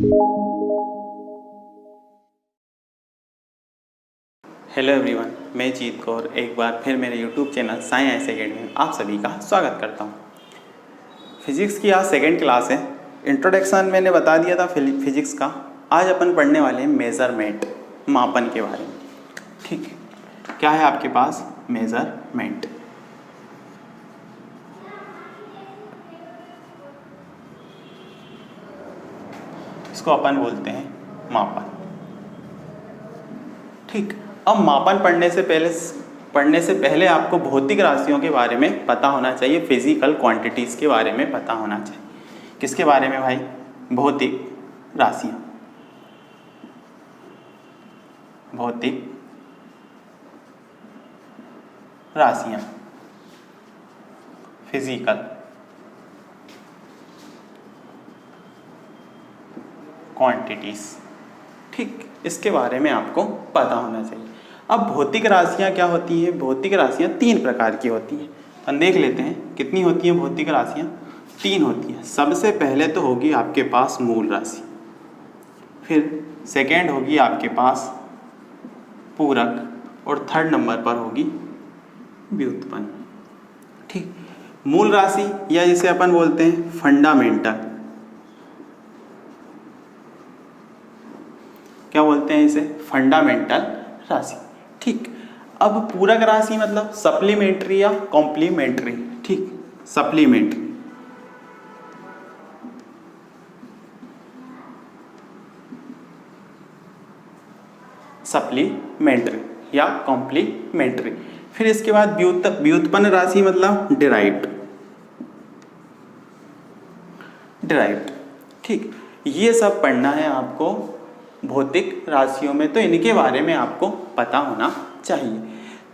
Hello everyone, मैं जीत कौर एक बार फिर मेरे यूट्यूब चैनल साइंस अकेडमी में आप सभी का स्वागत करता हूँ। फिजिक्स की आज सेकेंड क्लास है। इंट्रोडक्शन मैंने बता दिया था फिजिक्स का। आज अपन पढ़ने वाले हैं मेज़रमेंट, मापन के बारे में। ठीक है, क्या है आपके पास? मेज़रमेंट। इसको अपन बोलते हैं मापन। ठीक, अब मापन पढ़ने से पहले आपको भौतिक राशियों के बारे में पता होना चाहिए, फिजिकल क्वांटिटीज़ के बारे में पता होना चाहिए। किसके बारे में भाई? भौतिक राशियाँ। भौतिक राशियाँ, फिजिकल क्वांटिटीज़। ठीक, इसके बारे में आपको पता होना चाहिए। अब भौतिक राशियाँ क्या होती हैं? भौतिक राशियाँ 3 प्रकार की होती हैं। हम देख लेते हैं कितनी होती हैं भौतिक राशियाँ। 3 होती हैं। सबसे पहले तो होगी आपके पास मूल राशि, फिर सेकेंड होगी आपके पास पूरक, और थर्ड नंबर पर होगी व्युत्पन्न। ठीक, मूल राशि या जिसे अपन बोलते हैं फंडामेंटल, क्या बोलते हैं इसे? फंडामेंटल राशि। ठीक, अब पूरक राशि मतलब सप्लीमेंट्री या कॉम्प्लीमेंट्री। ठीक, सप्लीमेंट्री। सप्लीमेंट्री या कॉम्प्लीमेंट्री। फिर इसके बाद व्युत्पन्न राशि मतलब डिराइव्ड। डिराइव्ड। ठीक, ये सब पढ़ना है आपको भौतिक राशियों में, तो इनके बारे में आपको पता होना चाहिए।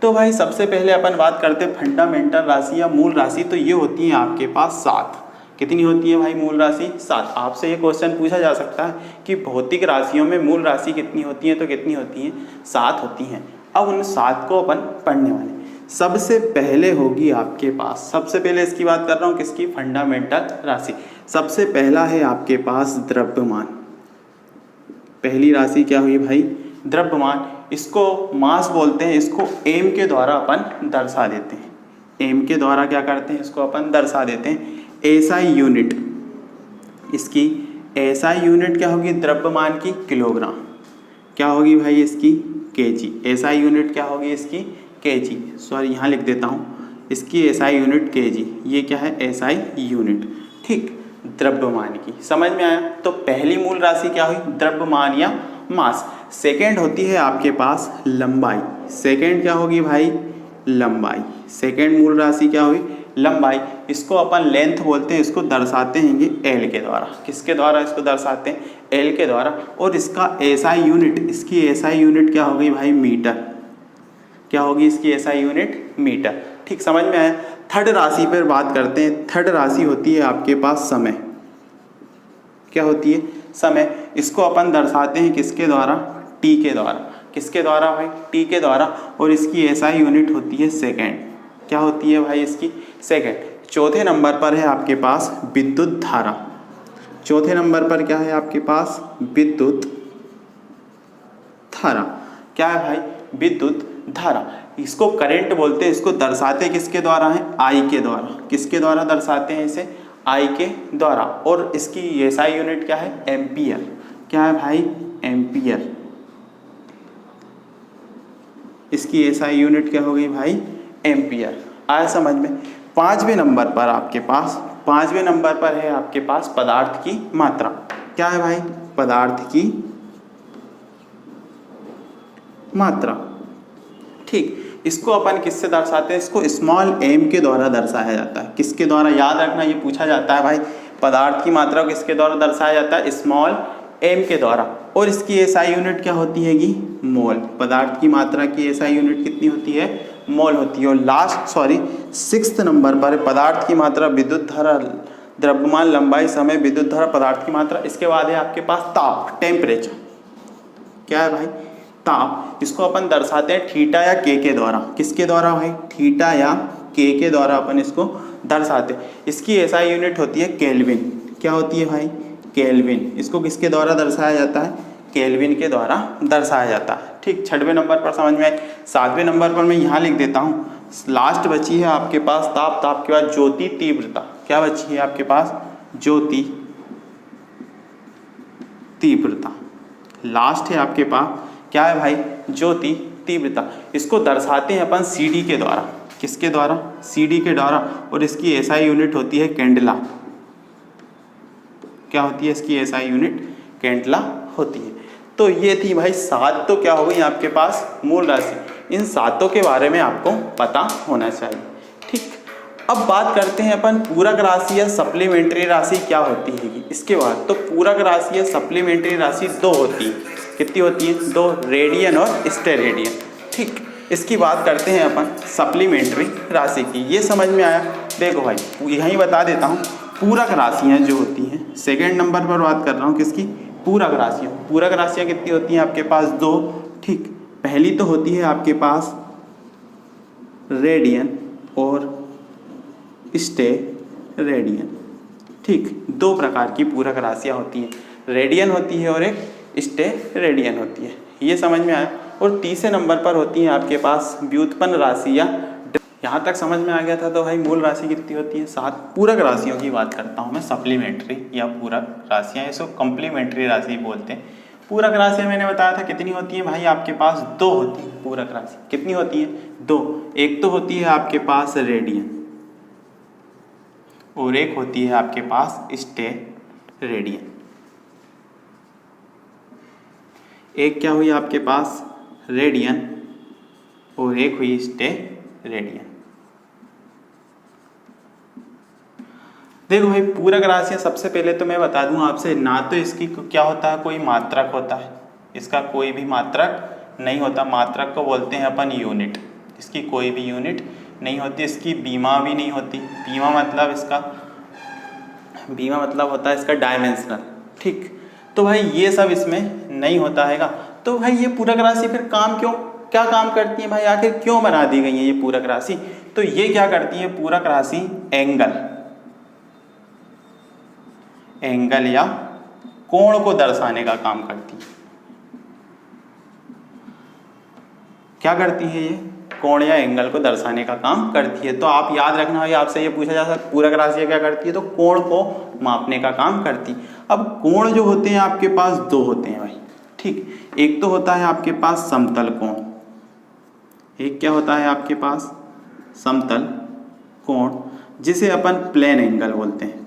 तो भाई सबसे पहले अपन बात करते हैं फंडामेंटल राशि या मूल राशि। तो ये होती है आपके पास 7। कितनी होती है भाई मूल राशि? 7। आपसे ये क्वेश्चन पूछा जा सकता है कि भौतिक राशियों में मूल राशि कितनी होती है, तो कितनी होती है? 7 होती हैं। अब उन 7 को अपन पढ़ने वाले। सबसे पहले होगी आपके पास, सबसे पहले इसकी बात कर रहा हूँ, किसकी? फंडामेंटल राशि। सबसे पहला है आपके पास द्रव्यमान। पहली राशि क्या हुई भाई? द्रव्यमान। इसको मास बोलते हैं। इसको एम के द्वारा अपन दर्शा देते हैं। एम के द्वारा क्या करते हैं? इसको अपन दर्शा देते हैं। एसआई यूनिट, इसकी एसआई यूनिट क्या होगी? द्रव्यमान की किलोग्राम। क्या होगी भाई इसकी? केजी। एसआई यूनिट क्या होगी इसकी? केजी। सॉरी, यहाँ लिख देता हूँ, इसकी एसआई यूनिट केजी। ये क्या है? SI unit. ठीक, द्रव्यमान की। समझ में आया? तो पहली मूल राशि क्या हुई? द्रव्यमान या मास। सेकेंड होती है आपके पास लंबाई। सेकेंड क्या होगी भाई? लंबाई। सेकेंड मूल राशि क्या हुई? लंबाई। इसको अपन लेंथ बोलते हैं। इसको दर्शाते हैं ये एल के द्वारा। किसके द्वारा इसको दर्शाते हैं? एल के द्वारा। और इसका एसआई यूनिट, इसकी एसआई यूनिट क्या हो गई भाई? मीटर। क्या होगी इसकी एसआई यूनिट? मीटर। ठीक, समझ में आया? थर्ड राशि पर बात करते हैं। थर्ड राशि होती है आपके पास समय। क्या होती है? समय। इसको अपन दर्शाते हैं किसके द्वारा? टी के द्वारा। किसके द्वारा भाई? टी के द्वारा। और इसकी एसआई यूनिट होती है सेकेंड। क्या होती है भाई इसकी? सेकेंड। चौथे नंबर पर है आपके पास विद्युत धारा। चौथे नंबर पर क्या है आपके पास? विद्युत धारा। क्या है भाई? विद्युत धारा। इसको करंट बोलते हैं। इसको दर्शाते किसके द्वारा है? आई के द्वारा। किसके द्वारा दर्शाते हैं इसे? आई के द्वारा। और इसकी एसआई यूनिट क्या है? एम्पियर। क्या है भाई? एम्पियर। इसकी एसआई यूनिट क्या हो गई भाई? एम्पियर। आया समझ में? पांचवें नंबर पर है आपके पास पदार्थ की मात्रा। क्या है भाई? पदार्थ की मात्रा। ठीक, इसको अपन किससे दर्शाते हैं? इसको स्मॉल एम के द्वारा दर्शाया जाता है। किसके द्वारा? याद रखना, ये पूछा जाता है भाई। पदार्थ की मात्रा को किसके द्वारा दर्शाया जाता है? स्मॉल एम के द्वारा। और इसकी एसआई यूनिट क्या होती हैगी? मोल। पदार्थ की मात्रा की एसआई यूनिट कितनी होती है? मोल होती है। और सिक्स्थ नंबर पर पदार्थ की मात्रा, विद्युत धारा, द्रव्यमान, लंबाई, समय, विद्युत धारा, पदार्थ की मात्रा। इसके बाद है आपके पास ताप, टेम्परेचर। क्या है भाई? ताप। इसको अपन दर्शाते हैं थीटा या के द्वारा। किसके द्वारा भाई? थीटा या के द्वारा अपन इसको दर्शाते हैं। इसकी एसआई यूनिट होती है केल्विन। क्या होती है भाई? केल्विन। इसको किसके द्वारा दर्शाया जाता है? केल्विन के द्वारा दर्शाया जाता है। ठीक, 6वें नंबर पर समझ में आए। 7वें नंबर पर मैं यहाँ लिख देता हूँ, लास्ट बची है आपके पास ताप, ताप के बाद ज्योति तीव्रता। क्या बची है आपके पास? ज्योति तीव्रता। लास्ट है आपके पास क्या है भाई? ज्योति तीव्रता। इसको दर्शाते हैं अपन CD के द्वारा। किसके द्वारा? CD के द्वारा। और इसकी SI यूनिट होती है कैंडेला। क्या होती है इसकी SI यूनिट? कैंडेला होती है। तो ये थी भाई 7 तो क्या हो गई आपके पास मूल राशि। इन 7 के बारे में आपको पता होना चाहिए। ठीक, अब बात करते हैं अपन पूरक राशि या सप्लीमेंट्री राशि क्या होती है इसके बाद। तो पूरक राशि या सप्लीमेंट्री राशि 2 होती है। कितनी होती है? 2, रेडियन और स्टेरेडियन। ठीक, इसकी बात करते हैं अपन सप्लीमेंट्री राशि की। ये समझ में आया? देखो भाई यहीं बता देता हूँ, पूरक राशियाँ जो होती हैं, सेकेंड नंबर पर बात कर रहा हूँ किसकी? पूरक राशियाँ। पूरक राशियाँ कितनी होती हैं आपके पास? 2। ठीक, पहली तो होती है आपके पास रेडियन और स्टेरेडियन। ठीक, 2 प्रकार की पूरक राशियाँ होती हैं, रेडियन होती है और एक स्टेरेडियन होती है। ये समझ में आया? और तीसरे नंबर पर होती है आपके पास व्युत्पन्न राशि या यहाँ तक समझ में आ गया था। तो भाई मूल राशि कितनी होती है? 7। पूरक राशियों की बात करता हूँ मैं, सप्लीमेंट्री या पूरक राशियाँ, इसको कम्प्लीमेंट्री राशि बोलते हैं। पूरक राशियाँ मैंने बताया था कितनी होती है भाई आपके पास? 2 होती है पूरक राशि। कितनी होती है? 2। एक तो होती है आपके पास रेडियन और एक होती है आपके पास स्टेरेडियन। एक क्या हुई आपके पास? रेडियन और एक हुई स्टेरेडियन। देखो भाई पूरक राशियाँ सबसे पहले तो मैं बता दूं आपसे, ना तो इसकी क्या होता है कोई मात्रक होता है, इसका कोई भी मात्रक नहीं होता। मात्रक को बोलते हैं अपन यूनिट। इसकी कोई भी यूनिट नहीं होती। इसकी बीमा भी नहीं होती। बीमा मतलब होता है इसका डायमेंशनल। ठीक, तो भाई ये सब इसमें नहीं होता हैगा। तो भाई ये पूरक राशि फिर क्या काम करती है भाई? आखिर क्यों बना दी गई है ये पूरक राशि? तो ये क्या करती है पूरक राशि? एंगल या कोण को दर्शाने का काम करती है। क्या करती है ये? कोण या एंगल को दर्शाने का काम करती है। तो आप याद रखना भाई, आपसे ये पूछा जा सकता पूरक राशि क्या करती है? तो कोण को मापने का काम करती है। अब कोण जो होते हैं आपके पास 2 होते हैं भाई। ठीक, एक तो होता है आपके पास समतल कोण। एक क्या होता है आपके पास? समतल कोण, जिसे अपन प्लेन एंगल बोलते हैं।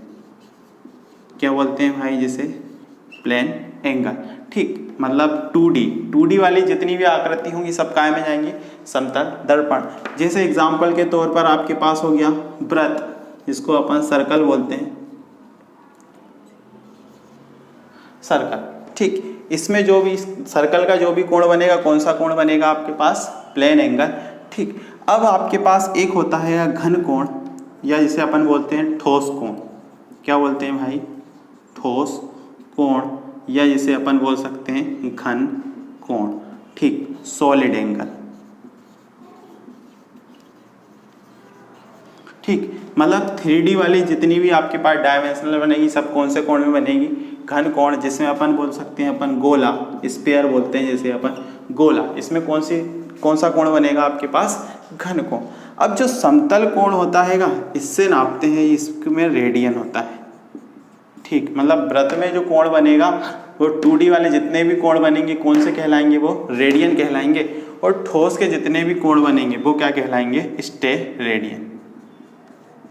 क्या बोलते हैं भाई? जिसे प्लेन एंगल। ठीक, मतलब 2D वाली जितनी भी आकृति होंगी सब काय में जाएंगी? समतल दर्पण। जैसे एग्जाम्पल के तौर पर आपके पास हो गया वृत्त, जिसको अपन सर्कल बोलते हैं। सर्कल। ठीक, इसमें जो भी सर्कल का जो भी कोण बनेगा, कौन सा कोण बनेगा आपके पास? Plane angle. ठीक, अब आपके पास एक होता है घन कोण, या जिसे अपन बोलते हैं ठोस कोण। क्या बोलते हैं भाई? ठोस कोण, या जिसे अपन बोल सकते हैं घन कोण। ठीक, सॉलिड एंगल। ठीक, मतलब 3D वाली जितनी भी आपके पास डायमेंशनल बनेगी सब कौन से कोण में बनेगी? घन कोण, जिसमें अपन बोल सकते हैं अपन गोला, स्फीयर बोलते हैं जैसे अपन गोला। इसमें कौन सा कोण बनेगा आपके पास? घन कोण। अब जो समतल कोण होता है इससे नापते हैं, इसमें रेडियन होता है। ठीक, मतलब वृत्त में जो कोण बनेगा वो 2D वाले जितने भी कोण बनेंगे कौन से कहलाएंगे? वो रेडियन कहलाएंगे। और ठोस के जितने भी कोण बनेंगे वो क्या कहलाएंगे? स्टेरेडियन।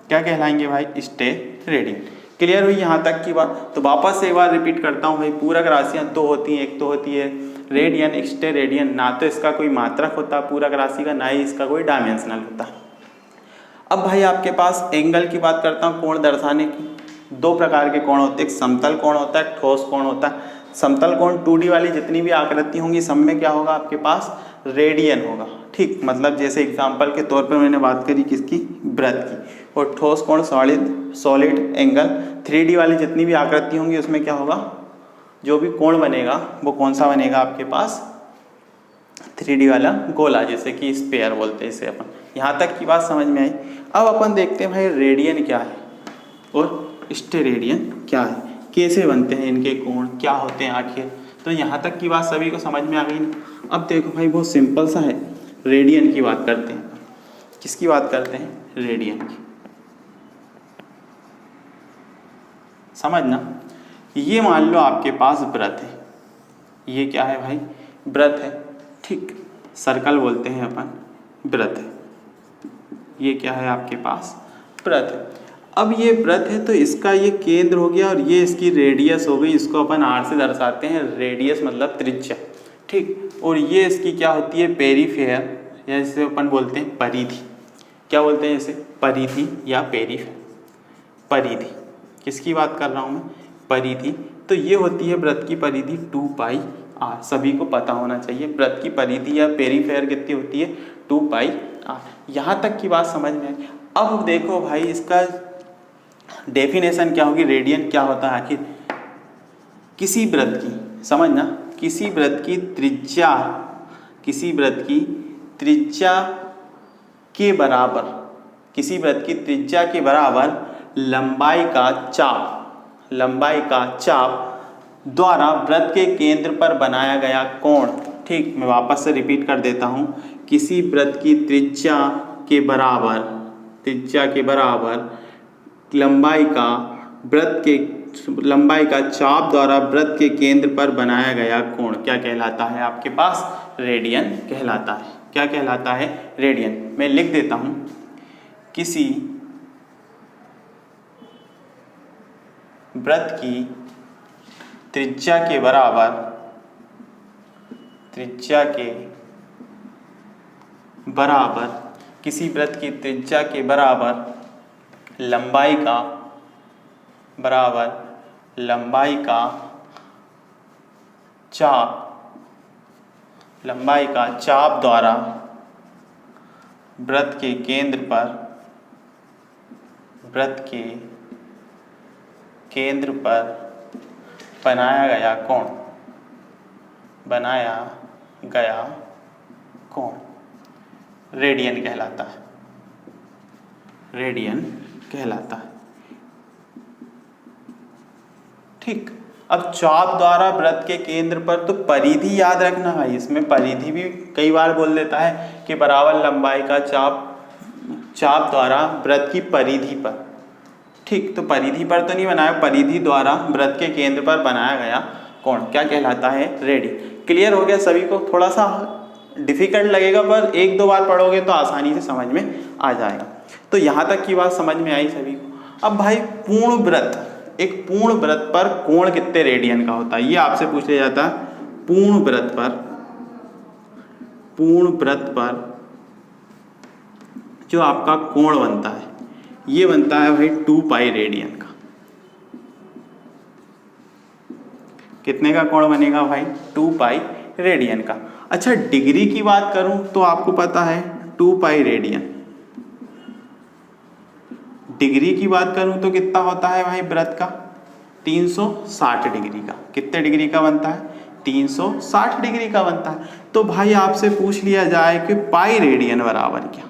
क्या कहलाएंगे भाई? स्टेरेडियन। क्लियर हुई यहाँ तक की बात? तो वापस से एक बार रिपीट करता हूँ भाई, पूरक राशियाँ 2 होती हैं। एक तो होती है रेडियन, स्टेरेडियन। ना तो इसका कोई मात्रक होता पूरक राशि का, ना ही इसका कोई डायमेंशनल होता। अब भाई आपके पास एंगल की बात करता हूँ, कोण दर्शाने की। 2 प्रकार के कोण होते हैं, एक समतल कोण होता है, ठोस कोण होता है। समतल कोण 2D वाली जितनी भी आकृति होंगी सब में क्या होगा आपके पास? रेडियन होगा। ठीक, मतलब जैसे एग्जांपल के तौर पर मैंने बात करी किसकी? वृत्त की। और ठोस कोण सॉलिड एंगल 3D वाली जितनी भी आकृति होंगी उसमें क्या होगा? जो भी कोण बनेगा वो कौन सा बनेगा आपके पास? 3D वाला गोला, जैसे कि स्फीयर बोलते हैं इसे अपन। यहाँ तक की बात समझ में आई? अब अपन देखते हैं भाई रेडियन क्या है और स्टेरेडियन क्या है। कैसे बनते हैं इनके कोण, क्या होते हैं आखिर। तो यहाँ तक की बात सभी को समझ में आ गई ना। अब देखो भाई बहुत सिंपल सा है, रेडियन की बात करते हैं। किसकी बात करते हैं? रेडियन की। समझना, ये मान लो आपके पास वृत्त है, ये क्या है भाई? वृत्त है, ठीक, सर्कल बोलते हैं अपन, वृत्त है। ये क्या है आपके पास? वृत्त है। अब ये वृत्त है तो इसका ये केंद्र हो गया और ये इसकी रेडियस हो गई, इसको अपन आर से दर्शाते हैं, रेडियस मतलब त्रिज्या, ठीक। और ये इसकी क्या होती है? पेरीफेयर, या जिसे अपन बोलते हैं परिधि। क्या बोलते हैं इसे? परिधि या पेरीफेयर। परिधि, किसकी बात कर रहा हूँ मैं? परिधि। तो ये होती है वृत्त की परिधि 2 पाई आर, सभी को पता होना चाहिए वृत्त की परिधि या पेरीफेयर कितनी होती है? 2 पाई आर। यहाँ तक की बात समझ में आई। अब देखो भाई इसका डेफिनेशन क्या होगी, रेडियन क्या होता है आखिर? किसी वृत्त की, समझना, किसी वृत्त की त्रिज्या, किसी वृत्त की त्रिज्या के बराबर, किसी वृत्त की त्रिज्या के बराबर लंबाई का चाप, लंबाई का चाप द्वारा वृत्त के केंद्र पर बनाया गया कोण, ठीक। मैं वापस से रिपीट कर देता हूँ, किसी वृत्त की त्रिज्या के बराबर, त्रिज्या के बराबर लंबाई का वृत्त के, लंबाई का चाप द्वारा वृत्त के केंद्र पर बनाया गया कोण क्या कहलाता है आपके पास? रेडियन कहलाता है। क्या कहलाता है? रेडियन। मैं लिख देता हूँ, किसी वृत्त की त्रिज्या के बराबर, त्रिज्या के बराबर, किसी वृत्त की त्रिज्या के बराबर लंबाई का, बराबर लंबाई का चाप, लंबाई का चाप द्वारा वृत्त के केंद्र पर, वृत्त के केंद्र पर बनाया गया कोण, बनाया गया कोण रेडियन कहलाता है, रेडियन कहलाता है, ठीक। अब चाप द्वारा वृत्त के केंद्र पर, तो परिधि याद रखना भाई, इसमें परिधि भी कई बार बोल देता है कि बराबर लंबाई का चाप, चाप द्वारा वृत्त की परिधि पर, ठीक। तो परिधि पर तो नहीं बनाया, परिधि द्वारा वृत्त के केंद्र पर बनाया गया कोण क्या कहलाता है? रेडियन। क्लियर हो गया सभी को? थोड़ा सा डिफिकल्ट लगेगा पर एक दो बार पढ़ोगे तो आसानी से समझ में आ जाएगा। तो यहाँ तक की बात समझ में आई सभी को। अब भाई पूर्ण वृत्त, एक पूर्ण वृत्त पर कोण कितने रेडियन का होता है, ये आपसे पूछ लिया जाता है। पूर्ण वृत्त पर, पूर्ण वृत्त पर जो आपका कोण बनता है, ये बनता है भाई 2 पाई रेडियन का। कितने का कोण बनेगा भाई? 2 पाई रेडियन का। अच्छा, डिग्री की बात करूं तो आपको पता है 2 पाई रेडियन। डिग्री की बात करूं तो कितना होता है भाई वृत्त का? 360 डिग्री का। कितने डिग्री का बनता है? 360 डिग्री का बनता है। तो भाई आपसे पूछ लिया जाए कि पाई रेडियन बराबर क्या,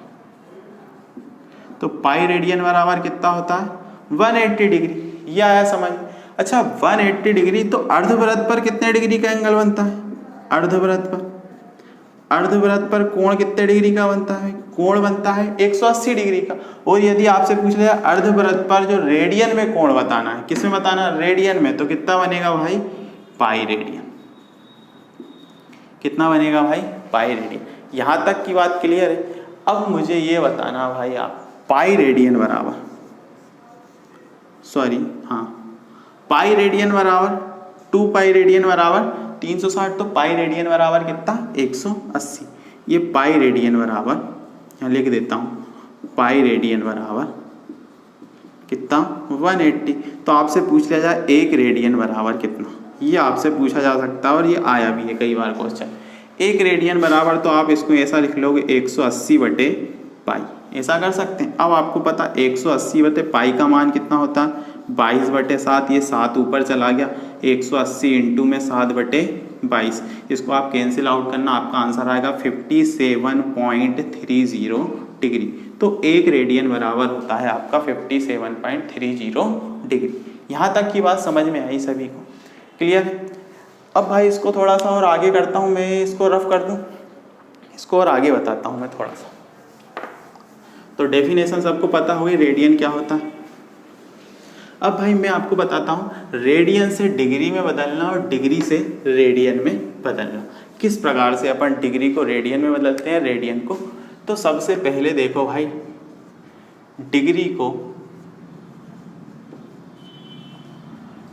तो पाई रेडियन बराबर कितना होता है? 180 डिग्री। ये आया समझ? अच्छा, 180 डिग्री, तो अर्धवृत्त पर कितने डिग्री का एंगल बनता है? अर्धवृत्त पर, अर्धवृत्त पर कोण कितने डिग्री का बनता है? कोण बनता है 180 डिग्री का। और यदि आपसे पूछ लिया अर्धवृत्त पर जो रेडियन में कोण बताना है, किस में बताना? रेडियन में। तो कितना बनेगा भाई? Pi radian. कितना बनेगा भाई? Pi radian. यहाँ तक की बात क्लियर है? अब मुझे ये बताना भाई आप, पाई रेडियन बराबर, सॉरी हाँ, पाई रेडियन बराबर 2 पाई रेडियन बराबर 360, तो पाई रेडियन बराबर कितना? 180। ये पाई रेडियन बराबर, यहाँ लिख देता हूँ, पाई रेडियन बराबर कितना? 180। तो आपसे पूछ लिया जाए 1 रेडियन बराबर कितना, ये आपसे पूछा जा सकता है और ये आया भी है कई बार क्वेश्चन। 1 रेडियन बराबर, तो आप इसको ऐसा लिख लोगे 180 बटे पाई, ऐसा कर सकते हैं। अब आपको पता 180 बटे पाई का मान कितना होता है? 22 बटे 7, ये 7 ऊपर चला गया, 180 इंटू में 7 बटे 22, इसको आप कैंसिल आउट करना, आपका आंसर आएगा 57.30 डिग्री। तो 1 रेडियन बराबर होता है आपका 57.30 डिग्री। यहाँ तक की बात समझ में आई सभी को? क्लियर है? अब भाई इसको थोड़ा सा और आगे करता हूँ मैं, इसको रफ कर दूँ, इसको और आगे बताता हूँ मैं थोड़ा सा। तो डेफिनेशन सबको पता होगी रेडियन क्या होता है। अब भाई मैं आपको बताता हूँ रेडियन से डिग्री में बदलना और डिग्री से रेडियन में बदलना, किस प्रकार से अपन डिग्री को रेडियन में बदलते हैं, रेडियन को। तो सबसे पहले देखो भाई, डिग्री को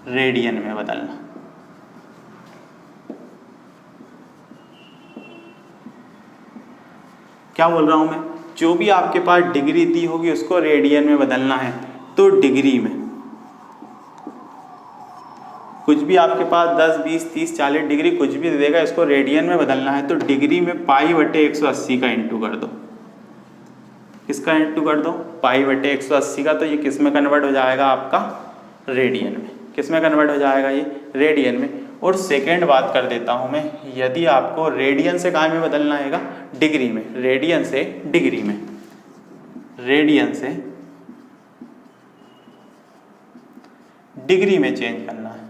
रेडियन में बदलना। क्या बोल रहा हूं मैं? जो भी आपके पास डिग्री दी होगी उसको रेडियन में बदलना है। तो डिग्री में कुछ भी आपके पास 10, 20, 30, 40 डिग्री कुछ भी दे देगा, इसको रेडियन में बदलना है। तो डिग्री में π/180 का इंटू कर दो। किसका इंटू कर दो? π/180 का। तो ये किस में कन्वर्ट हो जाएगा? आपका रेडियन में। किस में कन्वर्ट हो जाएगा? ये रेडियन में। और सेकेंड बात कर देता हूँ मैं, यदि आपको रेडियन से कहाँ में बदलना है? डिग्री में। रेडियन से डिग्री में, रेडियन से डिग्री में चेंज करना है।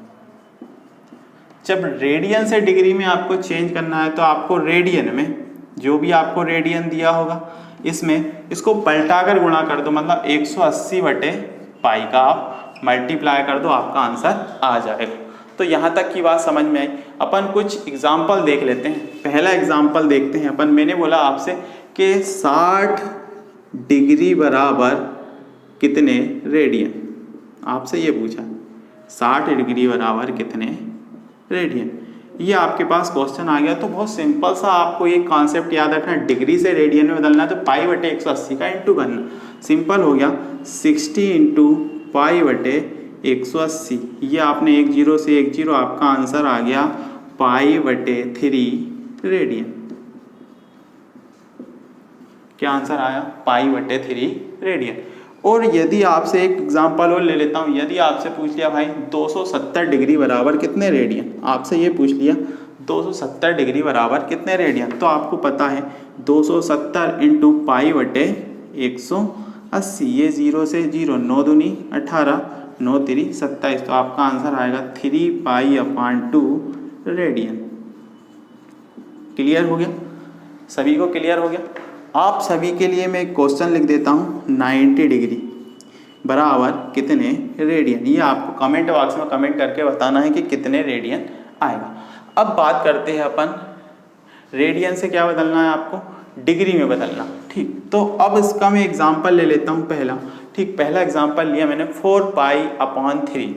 जब रेडियन से डिग्री में आपको चेंज करना है तो आपको रेडियन में, जो भी आपको रेडियन दिया होगा इसमें, इसको पलटा कर गुणा कर दो, मतलब 180/π का आप मल्टीप्लाई कर दो, आपका आंसर आ जाएगा। तो यहाँ तक की बात समझ में आई। अपन कुछ एग्जाम्पल देख लेते हैं। पहला एग्जाम्पल देखते हैं अपन। मैंने बोला आपसे कि 60 डिग्री बराबर कितने रेडियन, आपसे ये पूछा 60 डिग्री बराबर कितने रेडियन। ये आपके पास क्वेश्चन आ गया। तो बहुत सिंपल सा आपको ये कॉन्सेप्ट याद रखना है, डिग्री से रेडियन में बदलना है तो π/180 का इंटू करना। सिंपल हो गया, 60 × π/180। ये आपने 1 0 से 1 0, आपका आंसर आ गया π/3 रेडियन। क्या आंसर आया? π/3 रेडियन। और यदि आपसे एक एग्जांपल और ले लेता हूँ, यदि आपसे पूछ लिया भाई 270 डिग्री बराबर कितने रेडियन, आपसे ये पूछ लिया 270 डिग्री बराबर कितने रेडियन, तो आपको पता है 270 × π/180। ये 0 से 0, 9 दूनी 18, 9 3 27। तो आपका आंसर आएगा 3π/2 रेडियन। क्लियर हो गया? सभी को क्लियर हो गया? आप सभी के लिए मैं एक क्वेश्चन लिख देता हूँ, 90 डिग्री बराबर कितने रेडियन। ये आपको कमेंट बॉक्स में कमेंट करके बताना है कि कितने रेडियन आएगा। अब बात करते हैं अपन, रेडियन से क्या बदलना है आपको? डिग्री में बदलना। ठीक, तो अब इसका मैं एग्जांपल ले लेता हूँ पहला। ठीक, पहला एग्जांपल लिया मैंने 4π/3।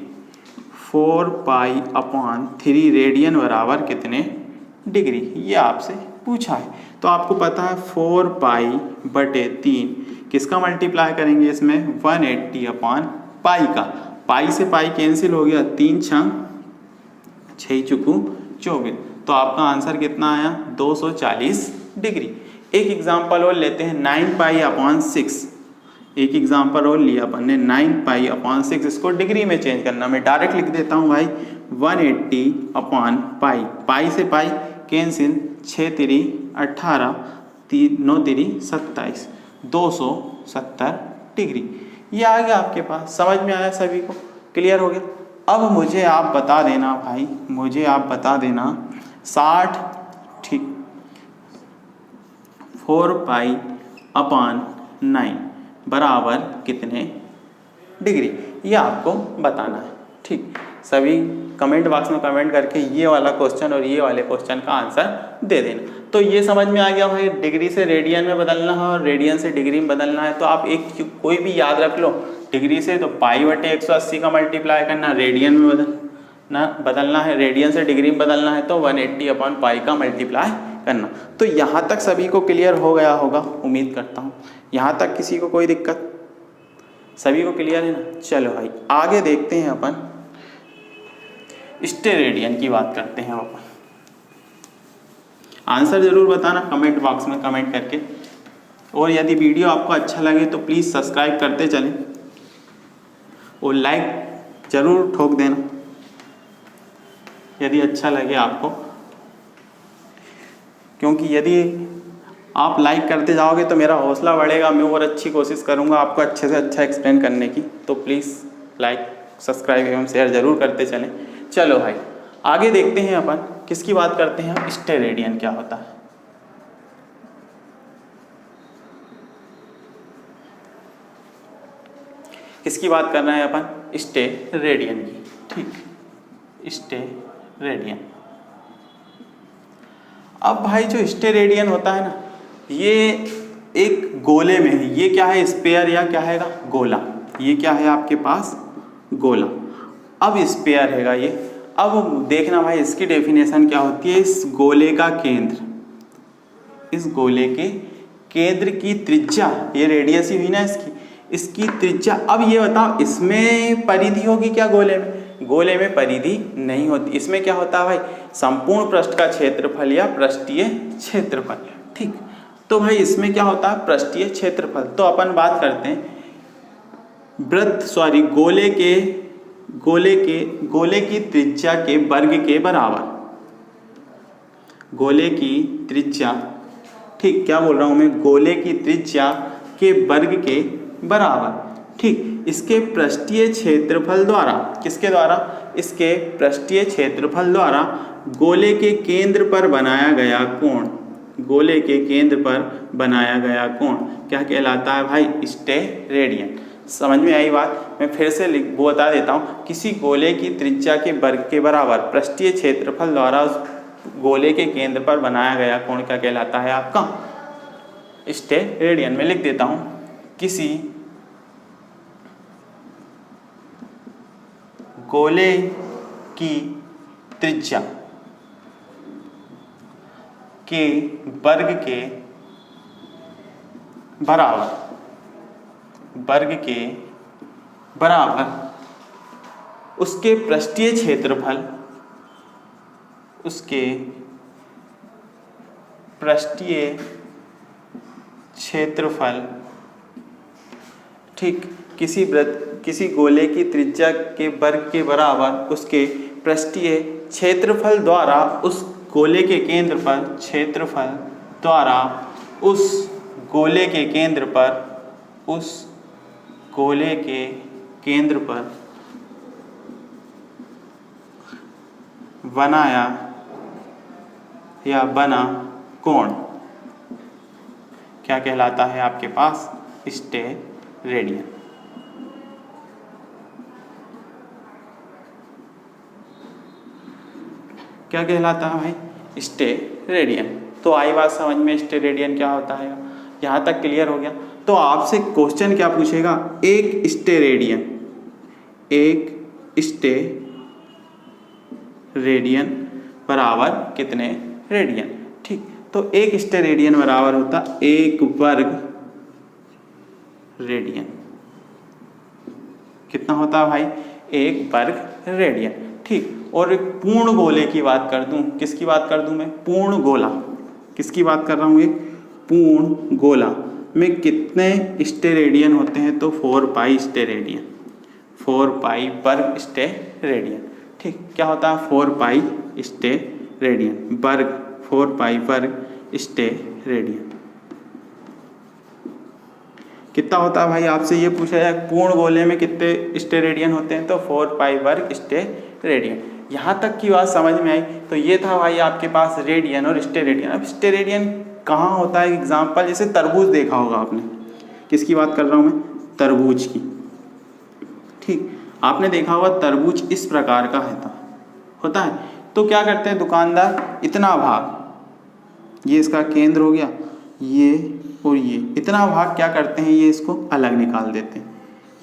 4π/3 रेडियन बराबर कितने डिग्री, ये आपसे पूछा है। तो आपको पता है 4π/3 किसका मल्टीप्लाई करेंगे इसमें? 180/π का। पाई से पाई कैंसिल हो गया, 3 6 6 चुकू 24। तो आपका आंसर कितना आया? 240 डिग्री। एक एग्जांपल और लेते हैं, 9π/6। एक एग्जांपल और लिया अपन ने 9π/6। इसको डिग्री में चेंज करना, मैं डायरेक्ट लिख देता हूँ भाई 180/π। पाई से पाई कैंसिल, 6 3 18, 9 3 27, 270 डिग्री। ये आ गया आपके पास। समझ में आया सभी को? क्लियर हो गया? अब मुझे आप बता देना भाई, मुझे आप बता देना 60, ठीक, 4π/9 बराबर कितने डिग्री, ये आपको बताना है। ठीक, सभी कमेंट बॉक्स में कमेंट करके ये वाला क्वेश्चन और ये वाले क्वेश्चन का आंसर दे देना। तो ये समझ में आ गया भाई, डिग्री से रेडियन में बदलना है और रेडियन से डिग्री में बदलना है। तो आप एक कोई भी याद रख लो, डिग्री से तो π/180 का मल्टीप्लाई करना, रेडियन में बदलना है, रेडियन से डिग्री में बदलना है तो 180/π का मल्टीप्लाई करना। तो यहाँ तक सभी को क्लियर हो गया होगा, उम्मीद करता हूँ। यहाँ तक किसी को कोई दिक्कत? सभी को क्लियर है ना? चलो भाई आगे देखते हैं अपन, स्टेरेडियन की बात करते हैं अपन। आंसर जरूर बताना कमेंट बॉक्स में कमेंट करके, और यदि वीडियो आपको अच्छा लगे तो प्लीज़ सब्सक्राइब करते चलें और लाइक जरूर ठोक देना यदि अच्छा लगे आपको, क्योंकि यदि आप लाइक करते जाओगे तो मेरा हौसला बढ़ेगा, मैं और अच्छी कोशिश करूँगा आपको अच्छे से अच्छा एक्सप्लेन करने की। तो प्लीज़ लाइक सब्सक्राइब एवं शेयर जरूर करते चलें। चलो भाई आगे देखते हैं अपन किसकी बात करते हैं, स्टेरेडियन क्या होता है। किसकी बात कर रहे हैं अपन, स्टेरेडियन की। ठीक, स्टेरेडियन। अब भाई जो स्टेरेडियन होता है ना, ये एक गोले में है। ये क्या है, स्पेयर या क्या है गोला। ये क्या है आपके पास, गोला। अब स्पेयर हैगा ये। अब देखना भाई इसकी डेफिनेशन क्या होती है। इस गोले का केंद्र, इस गोले के केंद्र की त्रिज्या, ये रेडियस ही हुई ना इसकी, इसकी त्रिज्या। अब ये बताओ इसमें परिधि होगी क्या गोले में, गोले में परिधि नहीं होती। इसमें क्या होता है भाई, संपूर्ण पृष्ठ का क्षेत्रफल या पृष्ठीय क्षेत्रफल। ठीक, तो भाई इसमें क्या होता है, पृष्ठीय क्षेत्रफल। तो अपन बात करते हैं गोले की त्रिज्या के वर्ग के बराबर, गोले की त्रिज्या, ठीक क्या बोल रहा हूं मैं, गोले की त्रिज्या के वर्ग के बराबर। ठीक, इसके पृष्ठीय क्षेत्रफल द्वारा, किसके द्वारा, इसके पृष्ठीय क्षेत्रफल द्वारा गोले के केंद्र पर बनाया गया कोण, गोले के केंद्र पर बनाया गया कोण क्या कहलाता है भाई, स्टेरेडियन। समझ में आई बात। मैं फिर से बता देता हूँ, किसी गोले की त्रिज्या के वर्ग के बराबर पृष्ठीय क्षेत्रफल द्वारा उस गोले के केंद्र पर बनाया गया कोण क्या कहलाता है आपका, स्टेरेडियन। में लिख देता हूँ, किसी गोले की त्रिज्या के वर्ग के बराबर, वर्ग के बराबर उसके पृष्ठीय क्षेत्रफल, उसके पृष्ठीय क्षेत्रफल, ठीक, किसी गोले की त्रिज्या के वर्ग के बराबर उसके पृष्ठीय क्षेत्रफल द्वारा उस गोले के केंद्र पर, क्षेत्रफल द्वारा उस गोले के केंद्र पर, उस गोले के केंद्र पर बनाया या बना कोण क्या कहलाता है आपके पास, स्टेरेडियन। क्या कहलाता है भाई, स्टेरेडियन। तो आई बात समझ में, स्टेरेडियन क्या होता है, यहाँ तक क्लियर हो गया। तो आपसे क्वेश्चन क्या पूछेगा, एक स्टेरेडियन, एक स्टेरेडियन बराबर कितने रेडियन। ठीक, तो एक स्टेरेडियन बराबर होता एक वर्ग रेडियन। कितना होता है भाई, एक वर्ग रेडियन। ठीक, और एक पूर्ण गोले की बात कर दूं, किसकी बात कर दूं मैं, पूर्ण गोला। किसकी बात कर रहा हूं, एक पूर्ण गोला में कितने स्टेरेडियन होते हैं, तो 4 पाई स्टेरेडियन, 4 पाई वर्ग स्टेरेडियन। ठीक, क्या होता है 4 पाई स्टेरेडियन वर्ग, 4 पाई वर्ग स्टेरेडियन। कितना होता है भाई, आपसे ये पूछा जाए पूर्ण गोले में कितने स्टेरेडियन होते हैं, तो 4 पाई वर्ग स्टेरेडियन। यहाँ तक की बात समझ में आई। तो ये था भाई आपके पास रेडियन और स्टेरेडियन। अब स्टेरेडियन कहाँ होता है, एग्जाम्पल जैसे तरबूज देखा होगा आपने, किसकी बात कर रहा हूँ मैं, तरबूज की। ठीक, आपने देखा होगा तरबूज इस प्रकार का होता है। तो क्या करते हैं दुकानदार, इतना भाग, ये इसका केंद्र हो गया, ये और ये इतना भाग क्या करते हैं, ये इसको अलग निकाल देते हैं।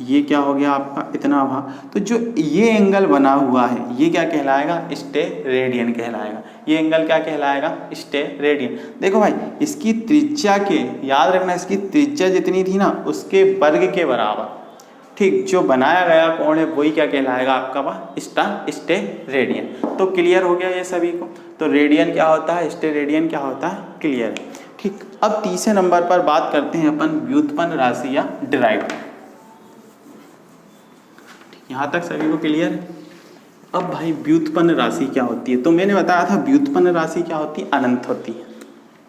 ये क्या हो गया आपका, इतना भाग। तो जो ये एंगल बना हुआ है ये क्या कहलाएगा, स्टेरेडियन कहलाएगा। ये एंगल क्या कहलाएगा, स्टेरेडियन। देखो भाई इसकी त्रिज्या के, याद रखना इसकी त्रिज्या जितनी थी ना उसके वर्ग के बराबर। ठीक, जो बनाया गया कोण है वही क्या कहलाएगा आपका स्टेरेडियन। तो क्लियर हो गया ये सभी को। तो रेडियन क्या होता है, स्टेरेडियन क्या होता है, क्लियर है। ठीक, अब तीसरे नंबर पर बात करते हैं अपन व्युत्पन्न राशि या डिराइव्ड। यहाँ तक सभी को क्लियर है। अब भाई व्युत्पन्न राशि क्या होती है, तो मैंने बताया था व्युत्पन्न राशि क्या होती है, अनंत होती है।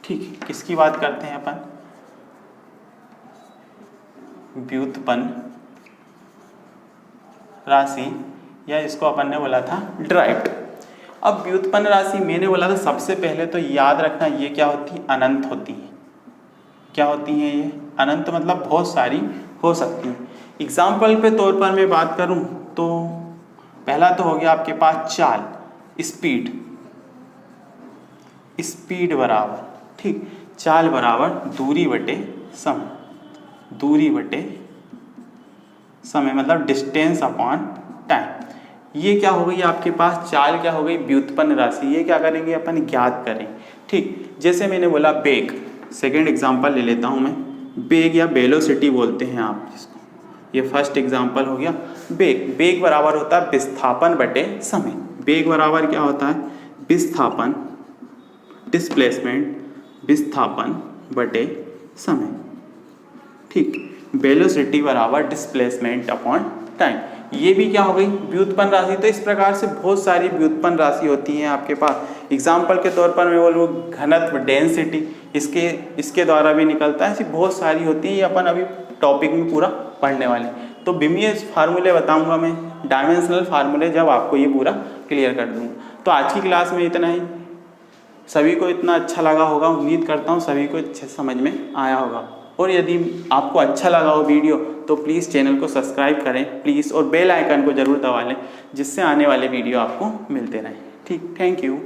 ठीक, किसकी बात करते हैं अपन, व्युत्पन्न राशि या इसको अपन ने बोला था डिराइव्ड। अब व्युत्पन्न राशि मैंने बोला था सबसे पहले तो याद रखना ये क्या होती है, अनंत होती है। क्या होती हैं ये, अनंत मतलब बहुत सारी हो सकती हैं। एग्जाम्पल के तौर पर मैं बात करूं तो पहला तो हो गया आपके पास चाल, स्पीड, स्पीड बराबर, ठीक, चाल बराबर दूरी बटे समय, दूरी बटे समय मतलब डिस्टेंस अपॉन टाइम। ये क्या हो गई आपके पास, चाल क्या हो गई, व्युत्पन्न राशि। ये क्या करेंगे अपन, ज्ञात करें, ठीक। जैसे मैंने बोला बेग, सेकंड एग्जांपल ले लेता हूँ मैं, बेग या वेलोसिटी बोलते हैं आप जिसको, ये फर्स्ट एग्जांपल हो गया बेग। बेग बराबर होता है विस्थापन बटे समय। बेग बराबर क्या होता है, विस्थापन, डिस्प्लेसमेंट, विस्थापन बटे समय, ठीक। वेलोसिटी बराबर डिस्प्लेसमेंट अपॉन टाइम। ये भी क्या हो गई, व्युत्पन्न राशि। तो इस प्रकार से बहुत सारी व्युत्पन्न राशि होती हैं आपके पास। एग्जाम्पल के तौर पर मैं बोलूँ घनत्व, डेंसिटी, इसके द्वारा भी निकलता है। ऐसी बहुत सारी होती हैं, ये अपन अभी टॉपिक में पूरा पढ़ने वाले। तो बीमीय फार्मूले बताऊंगा मैं, डायमेंशनल फार्मूले, जब आपको ये पूरा क्लियर कर दूंगा। तो आज की क्लास में इतना ही। सभी को इतना अच्छा लगा होगा, उम्मीद करता हूँ सभी को अच्छे समझ में आया होगा। और यदि आपको अच्छा लगा हो वीडियो तो प्लीज़ चैनल को सब्सक्राइब करें प्लीज़, और बेल आइकन को ज़रूर दबा लें जिससे आने वाले वीडियो आपको मिलते रहें, ठीक। Thank you.